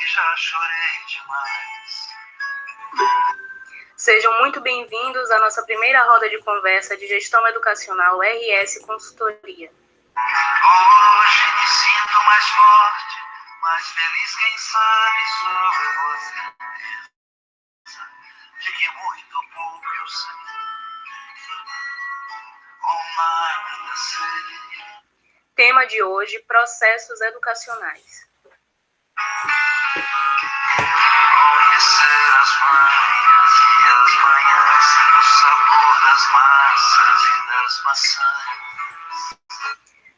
já chorei demais. Sejam muito bem-vindos à nossa primeira roda de conversa de gestão educacional RS Consultoria. Hoje me sinto mais forte, mais feliz, quem sabe sou você. De que muito pouco eu sei, ou nada sei. Tema de hoje, processos educacionais. Conhecer as manhas e as manhãs, o sabor das massas e das maçãs.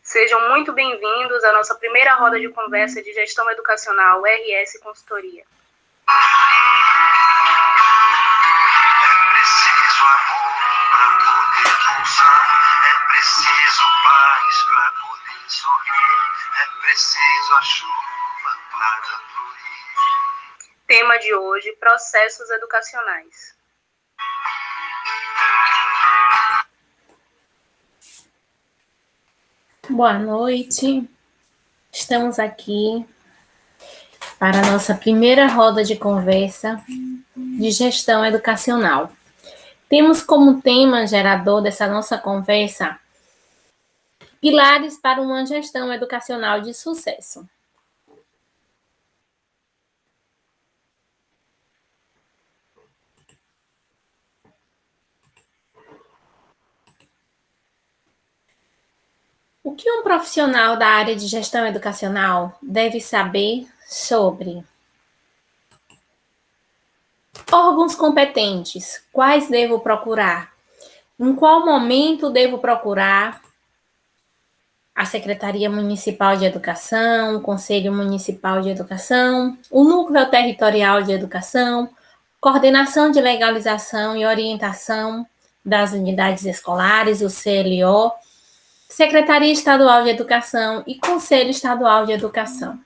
Sejam muito bem-vindos à nossa primeira roda de conversa de gestão educacional RS Consultoria. É preciso amor para poder pulsar, é preciso paz para poder sorrir, é preciso a chuva para fluir. Tema de hoje, processos educacionais. Boa noite, estamos aqui para a nossa primeira roda de conversa de gestão educacional. Temos como tema gerador dessa nossa conversa pilares para uma gestão educacional de sucesso. O que um profissional da área de gestão educacional deve saber sobre órgãos competentes? Quais devo procurar? Em qual momento devo procurar a Secretaria Municipal de Educação, o Conselho Municipal de Educação, o Núcleo Territorial de Educação, Coordenação de Legalização e Orientação das Unidades Escolares, o CLO, Secretaria Estadual de Educação e Conselho Estadual de Educação.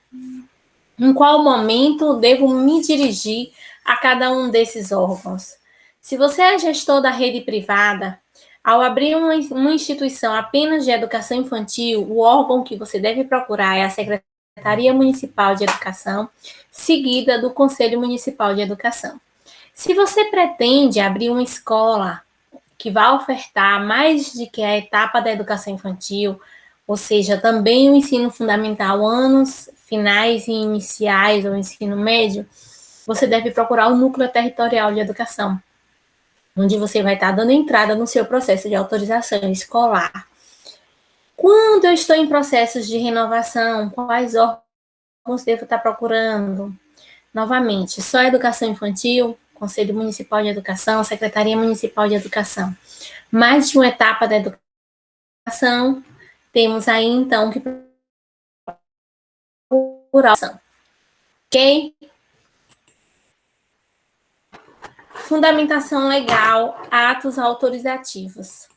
Em qual momento devo me dirigir a cada um desses órgãos? Se você é gestor da rede privada, ao abrir uma instituição apenas de educação infantil, o órgão que você deve procurar é a Secretaria Municipal de Educação, seguida do Conselho Municipal de Educação. Se você pretende abrir uma escola que vai ofertar mais de que a etapa da educação infantil, ou seja, também o ensino fundamental, anos finais e iniciais ou ensino médio, você deve procurar o Núcleo Territorial de Educação, onde você vai estar dando entrada no seu processo de autorização escolar. Quando eu estou em processos de renovação, quais órgãos devo estar procurando? Novamente, só educação infantil, Conselho Municipal de Educação, Secretaria Municipal de Educação. Mais de uma etapa da educação, temos aí, então, que procurar. Ok? Fundamentação legal, atos autorizativos.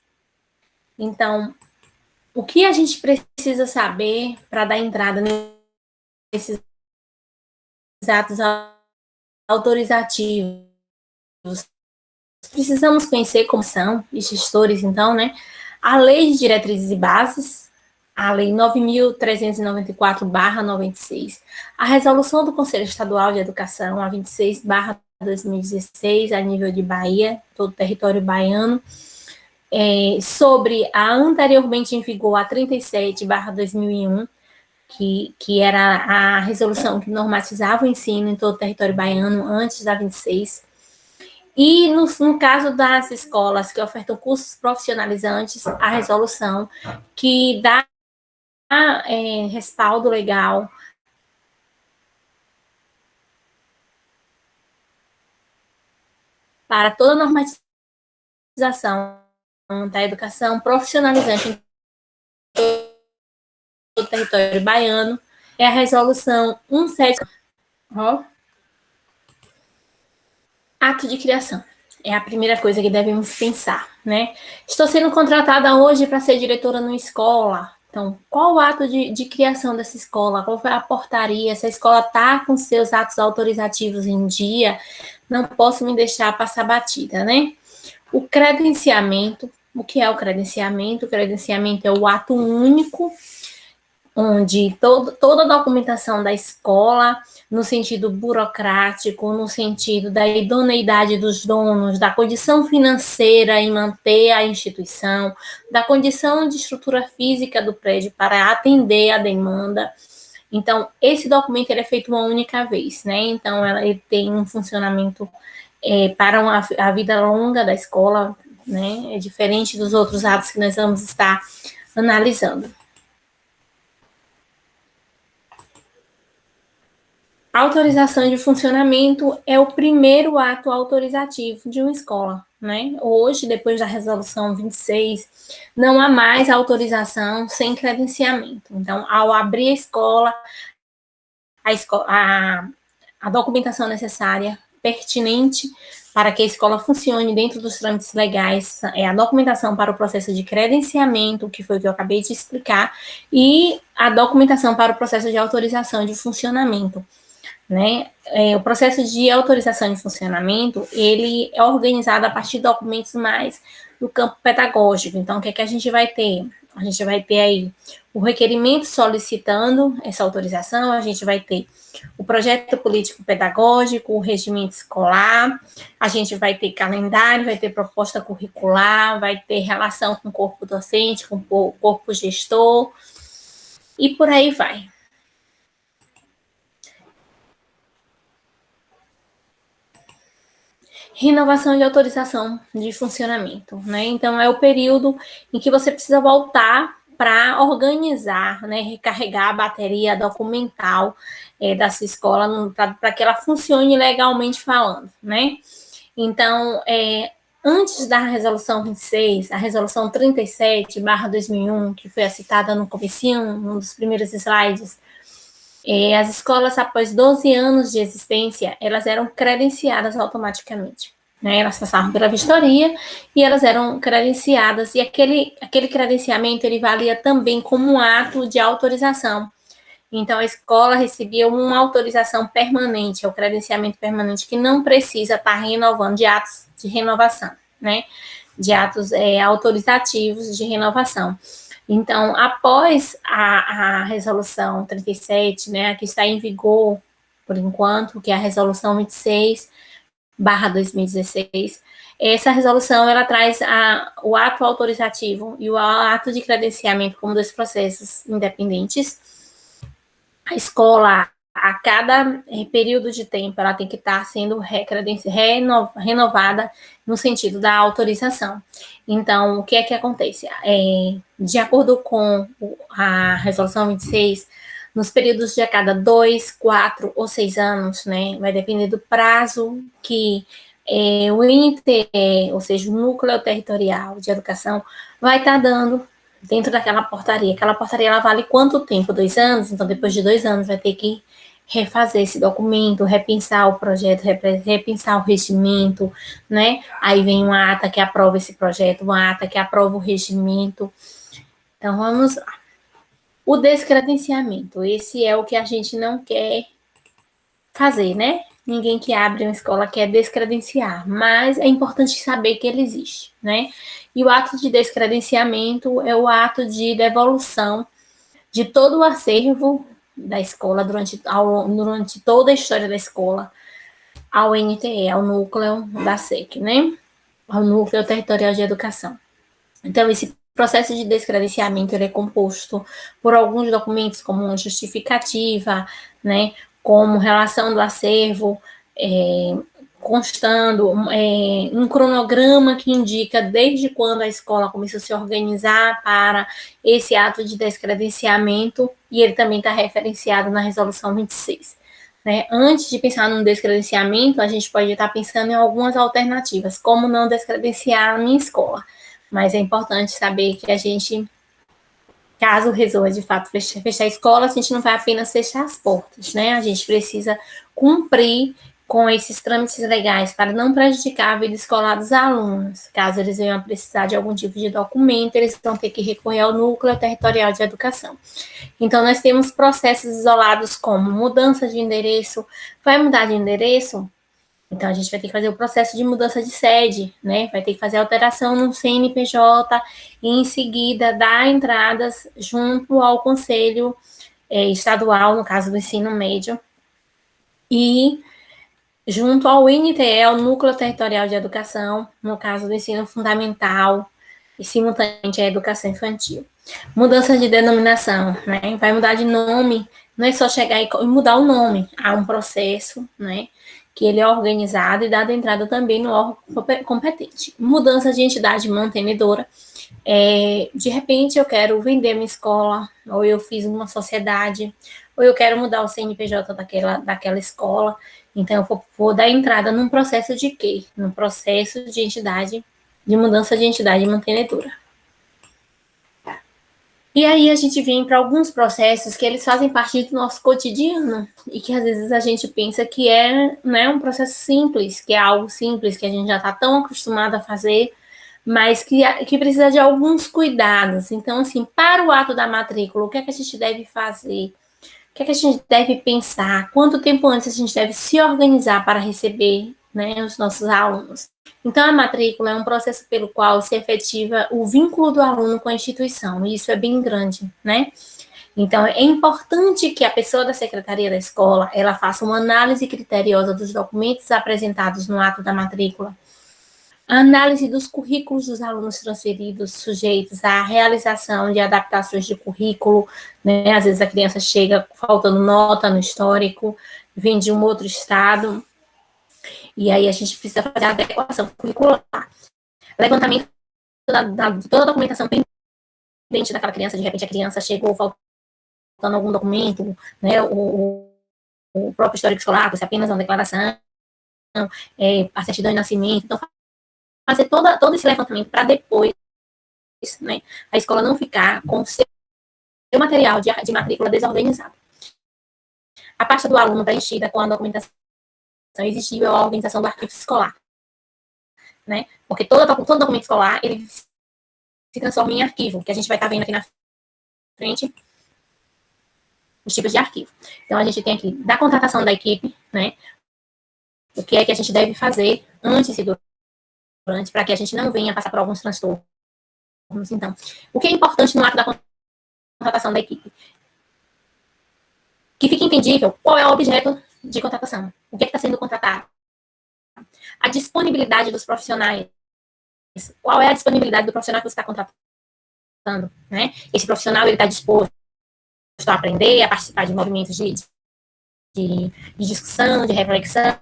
Então, o que a gente precisa saber para dar entrada nesses atos autorizativos? Precisamos conhecer como são os gestores, então, né? A Lei de Diretrizes e Bases, a Lei 9.394/96, a Resolução do Conselho Estadual de Educação, a 26/2016, a nível de Bahia, todo o território baiano, sobre a anteriormente em vigor, a 37/2001, que era a resolução que normatizava o ensino em todo o território baiano antes da 26. E no caso das escolas que ofertam cursos profissionalizantes, a resolução que dá respaldo legal para toda a normatização da educação profissionalizante em todo o território baiano, é a resolução 17. Ato de criação. É a primeira coisa que devemos pensar, né? Estou sendo contratada hoje para ser diretora numa escola. Então, qual o ato de criação dessa escola? Qual foi a portaria? Se a escola está com seus atos autorizativos em dia, não posso me deixar passar batida, né? O credenciamento. O que é o credenciamento? O credenciamento é o ato único onde toda a documentação da escola, no sentido burocrático, no sentido da idoneidade dos donos, da condição financeira em manter a instituição, da condição de estrutura física do prédio para atender a demanda. Então, esse documento ele é feito uma única vez, né? Então, ele tem um funcionamento para a vida longa da escola, né? É diferente dos outros atos que nós vamos estar analisando. A autorização de funcionamento é o primeiro ato autorizativo de uma escola, né? Hoje, depois da resolução 26, não há mais autorização sem credenciamento. Então, ao abrir a escola, a documentação necessária, pertinente para que a escola funcione dentro dos trâmites legais, é a documentação para o processo de credenciamento, que foi o que eu acabei de explicar, e a documentação para o processo de autorização de funcionamento. Né? O processo de autorização de funcionamento, ele é organizado a partir de documentos mais do campo pedagógico. Então, o que é que a gente vai ter? A gente vai ter aí o requerimento solicitando essa autorização, a gente vai ter o projeto político-pedagógico, o regimento escolar, a gente vai ter calendário, vai ter proposta curricular, vai ter relação com o corpo docente, com o corpo gestor, e por aí vai. Renovação de autorização de funcionamento, né? Então, é o período em que você precisa voltar para organizar, né? Recarregar a bateria documental da sua escola para que ela funcione legalmente falando, né? Então, antes da resolução 26, a resolução 37/2001, que foi citada no comecinho, um dos primeiros slides, as escolas, após 12 anos de existência, elas eram credenciadas automaticamente. Né? Elas passavam pela vistoria e elas eram credenciadas. E aquele credenciamento, ele valia também como um ato de autorização. Então, a escola recebia uma autorização permanente, o credenciamento permanente, que não precisa estar renovando, de atos de renovação, né? De atos autorizativos de renovação. Então, após a resolução 37, né, que está em vigor, por enquanto, que é a resolução 26/2016, essa resolução, ela traz o ato autorizativo e o ato de credenciamento como dois processos independentes. A escola, a cada período de tempo, ela tem que estar sendo renovada no sentido da autorização. Então, o que é que acontece? De acordo com a resolução 26, nos períodos de a cada 2, 4 ou 6 anos, né, vai depender do prazo que o INTE, ou seja, o Núcleo Territorial de Educação, vai estar dando dentro daquela portaria. Aquela portaria, ela vale quanto tempo? 2 anos? Então, depois de 2 anos, vai ter que refazer esse documento, repensar o projeto, repensar o regimento, né? Aí vem uma ata que aprova esse projeto, uma ata que aprova o regimento. Então, vamos lá. O descredenciamento, esse é o que a gente não quer fazer, né? Ninguém que abre uma escola quer descredenciar, mas é importante saber que ele existe, né? E o ato de descredenciamento é o ato de devolução de todo o acervo da escola durante toda a história da escola ao NTE, ao núcleo da SEC, né? Ao Núcleo Territorial de Educação. Então, esse processo de descredenciamento ele é composto por alguns documentos, como uma justificativa, né? Como relação do acervo, constando um cronograma que indica desde quando a escola começou a se organizar para esse ato de descredenciamento, e ele também está referenciado na resolução 26. Né? Antes de pensar num descredenciamento, a gente pode estar pensando em algumas alternativas, como não descredenciar a minha escola, mas é importante saber que a gente, caso resolva de fato fechar a escola, a gente não vai apenas fechar as portas, né? A gente precisa cumprir com esses trâmites legais para não prejudicar a vida escolar dos alunos. Caso eles venham a precisar de algum tipo de documento, eles vão ter que recorrer ao Núcleo Territorial de Educação. Então, nós temos processos isolados como mudança de endereço. Vai mudar de endereço? Então, a gente vai ter que fazer o processo de mudança de sede, né? Vai ter que fazer alteração no CNPJ e, em seguida, dar entradas junto ao Conselho Estadual, no caso do ensino médio, e junto ao INTE, o Núcleo Territorial de Educação, no caso do ensino fundamental e simultaneamente a educação infantil. Mudança de denominação, né? Vai mudar de nome, não é só chegar e mudar o nome, há um processo, né? Que ele é organizado e dado entrada também no órgão competente. Mudança de entidade mantenedora. De repente eu quero vender minha escola, ou eu fiz uma sociedade, ou eu quero mudar o CNPJ daquela escola. Então, eu vou dar entrada num processo de quê? Num processo de entidade, de mudança de entidade mantenedora. E aí a gente vem para alguns processos que eles fazem parte do nosso cotidiano e que às vezes a gente pensa que é, né, um processo simples, que é algo simples, que a gente já está tão acostumado a fazer, mas que precisa de alguns cuidados. Então, assim, para o ato da matrícula, o que é que a gente deve fazer? O que é que a gente deve pensar? Quanto tempo antes a gente deve se organizar para receber, né, os nossos alunos? Então, a matrícula é um processo pelo qual se efetiva o vínculo do aluno com a instituição, e isso é bem grande, né? Então, é importante que a pessoa da secretaria da escola, ela faça uma análise criteriosa dos documentos apresentados no ato da matrícula, a análise dos currículos dos alunos transferidos sujeitos à realização de adaptações de currículo, né? Às vezes a criança chega faltando nota no histórico, vem de um outro estado, e aí a gente precisa fazer a adequação curricular. Levantamento de toda a documentação pendente daquela criança, de repente a criança chegou faltando algum documento, né? O próprio histórico escolar, se apenas uma declaração, a certidão de nascimento. Então, fazer todo esse levantamento para depois, né, a escola não ficar com o seu material de matrícula desorganizado. A pasta do aluno preenchida com a documentação exigível à organização do arquivo escolar, né? Porque todo documento escolar, ele se transforma em arquivo, que a gente vai estar vendo aqui na frente, os tipos de arquivo. Então, a gente tem aqui, da contratação da equipe, né? O que é que a gente deve fazer antes e durante, para que a gente não venha passar por alguns transtornos. Então, o que é importante no ato da contratação da equipe? Que fique entendível qual é o objeto de contratação. O que é que está sendo contratado? A disponibilidade dos profissionais. Qual é a disponibilidade do profissional que você está contratando? Né? Esse profissional está disposto a aprender, a participar de movimentos de discussão, de reflexão,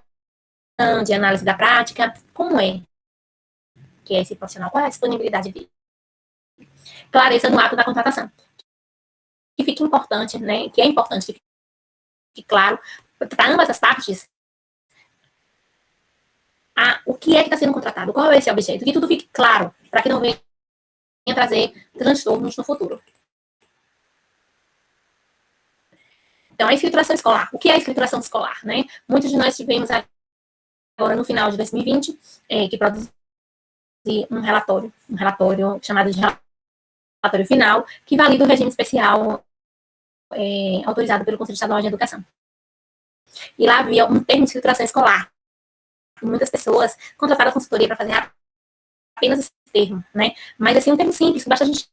de análise da prática. Como é que é esse profissional? Qual é a disponibilidade dele? Clareza no ato da contratação. Que fique importante, né? Que é importante que fique claro para ambas as partes o que é que está sendo contratado, qual é esse objeto, que tudo fique claro, para que não venha trazer transtornos no futuro. Então, a escrituração escolar. O que é a escrituração escolar? Né? Muitos de nós tivemos agora no final de 2020 que produzir um relatório chamado de relatório final, que valida o regime especial autorizado pelo Conselho Estadual de Educação. E lá havia um termo de escrituração escolar. Muitas pessoas contrataram a consultoria para fazer apenas esse termo, né? Mas, assim, um termo simples, basta a gente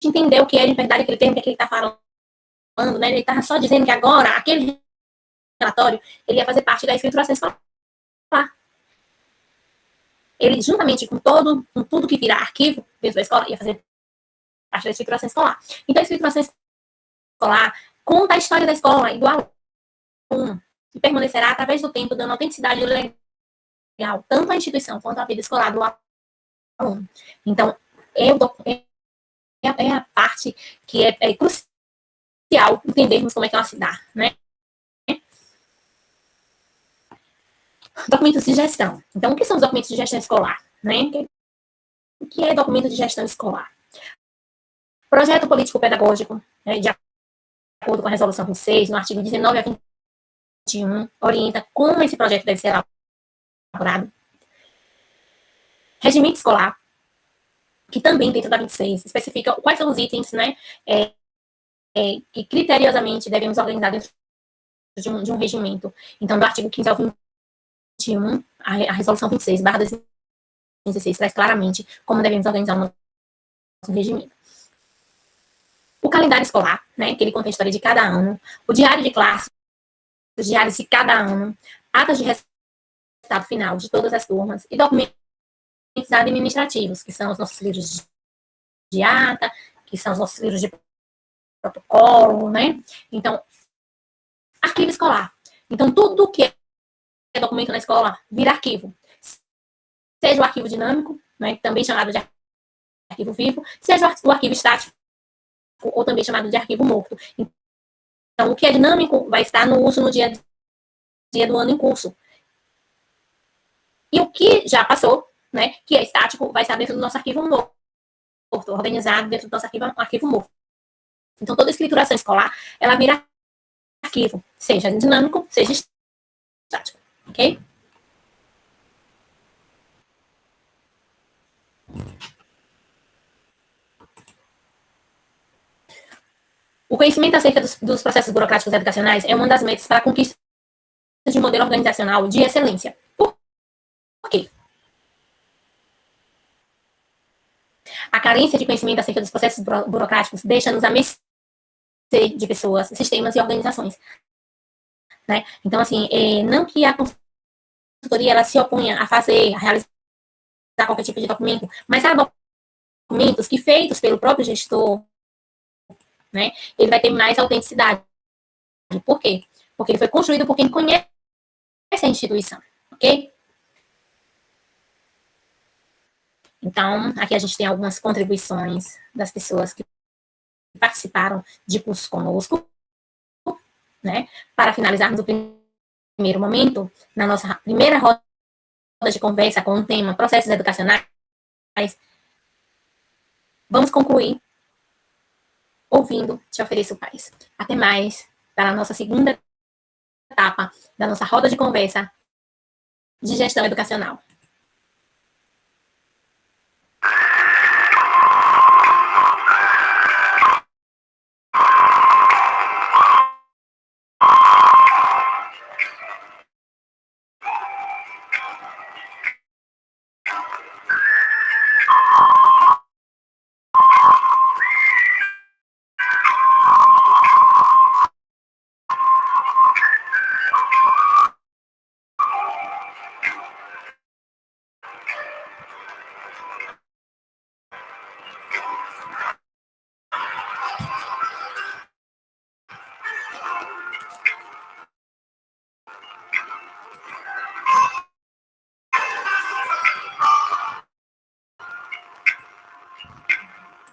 entender o que é de verdade aquele termo que ele está falando, né? Ele estava só dizendo que agora, aquele relatório, ele ia fazer parte da escrituração escolar. Ele, juntamente com tudo que vira arquivo dentro da escola, ia fazer parte da escrituração escolar. Então, a escrituração escolar conta a história da escola e do aluno, que permanecerá através do tempo, dando autenticidade legal, tanto à instituição quanto à vida escolar do aluno. Então, é a parte que é crucial entendermos como é que ela se dá, né? Documentos de gestão. Então, o que são os documentos de gestão escolar? Né? O que é documento de gestão escolar? Projeto político-pedagógico, né, de acordo com a resolução 26, no artigo 19 a 21, orienta como esse projeto deve ser elaborado. Regimento escolar, que também dentro da 26 especifica quais são os itens, né, que criteriosamente devemos organizar dentro de um regimento. Então, do artigo 15 ao 21, a resolução 26/2016 traz claramente como devemos organizar o nosso regimento. O calendário escolar, né, que ele conta a história de cada ano, o diário de classe, os diários de cada ano, atas de resultado final de todas as turmas e documentos administrativos, que são os nossos livros de ata, que são os nossos livros de protocolo, né? Então, arquivo escolar. Então, tudo que é documento na escola vira arquivo. Seja o arquivo dinâmico, né, também chamado de arquivo vivo, seja o arquivo estático, ou também chamado de arquivo morto. Então, o que é dinâmico vai estar no uso no dia a dia do ano em curso. E o que já passou, né, que é estático, vai estar dentro do nosso arquivo morto, organizado dentro do nosso arquivo morto. Então, toda escrituração escolar, ela vira arquivo, seja dinâmico, seja estático, ok? O conhecimento acerca dos processos burocráticos educacionais é uma das metas para a conquista de um modelo organizacional de excelência. Por quê? A carência de conhecimento acerca dos processos burocráticos deixa-nos à mercê de pessoas, sistemas e organizações. Né? Então, assim, não que a consultoria ela se oponha a fazer, a realizar qualquer tipo de documento, mas há documentos que, feitos pelo próprio gestor, né, ele vai ter mais autenticidade. Por quê? Porque ele foi construído por quem conhece a instituição, ok? Então, aqui a gente tem algumas contribuições das pessoas que participaram de cursos conosco, né? Para finalizarmos o primeiro momento, na nossa primeira roda de conversa com o tema processos educacionais, vamos concluir ouvindo Te Ofereço Paz. Até mais para a nossa segunda etapa da nossa roda de conversa de gestão educacional.